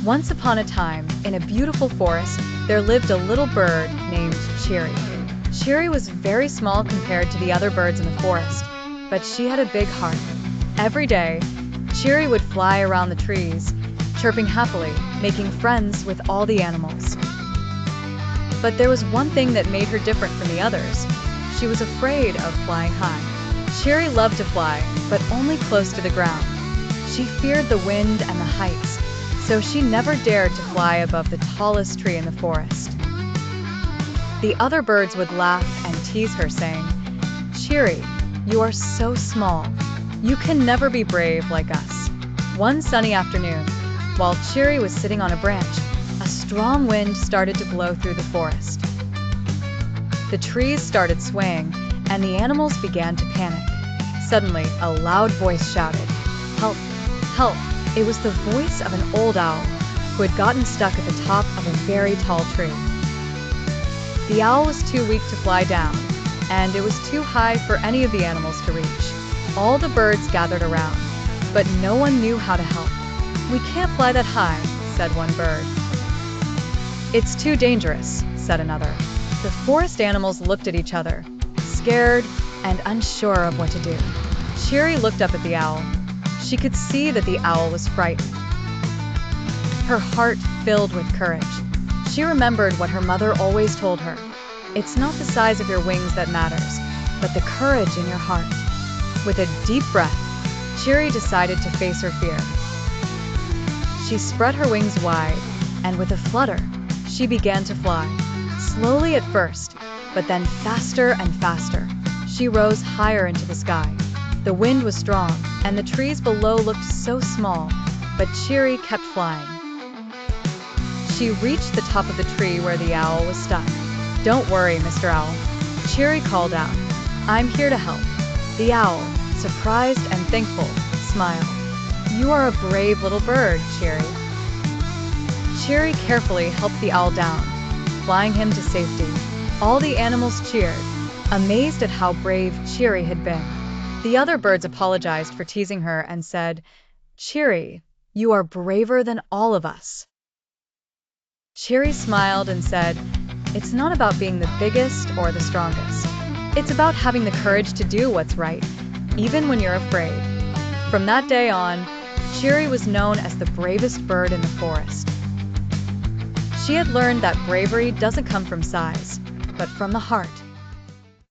Once upon a time, in a beautiful forest, there lived a little bird named Cherry. Cherry was very small compared to the other birds in the forest, but she had a big heart. Every day, Cherry would fly around the trees, chirping happily, making friends with all the animals. But there was one thing that made her different from the others. She was afraid of flying high. Cherry loved to fly, but only close to the ground. She feared the wind and the heights, so she never dared to fly above the tallest tree in the forest. The other birds would laugh and tease her, saying, "Cherry, you are so small. You can never be brave like us." One sunny afternoon, while Cherry was sitting on a branch, a strong wind started to blow through the forest. The trees started swaying, and the animals began to panic. Suddenly, a loud voice shouted, "Help! Help!" It was the voice of an old owl who had gotten stuck at the top of a very tall tree. The owl was too weak to fly down, and it was too high for any of the animals to reach. All the birds gathered around, but no one knew how to help. "We can't fly that high," said one bird. "It's too dangerous," said another. The forest animals looked at each other, scared and unsure of what to do. Cherry looked up at the owl. She could see that the owl was frightened. Her heart filled with courage. She remembered what her mother always told her. It's not the size of your wings that matters, but the courage in your heart. With a deep breath, Cherry decided to face her fear. She spread her wings wide, and with a flutter, she began to fly. Slowly at first, but then faster and faster. She rose higher into the sky. The wind was strong, and the trees below looked so small, but Cherry kept flying. She reached the top of the tree where the owl was stuck. "Don't worry, Mr. Owl," Cherry called out. "I'm here to help." The owl, surprised and thankful, smiled. "You are a brave little bird, Cherry." Cherry carefully helped the owl down, flying him to safety. All the animals cheered, amazed at how brave Cherry had been. The other birds apologized for teasing her and said, "Cherry, you are braver than all of us." Cherry smiled and said, "It's not about being the biggest or the strongest. It's about having the courage to do what's right, even when you're afraid." From that day on, Cherry was known as the bravest bird in the forest. She had learned that bravery doesn't come from size, but from the heart.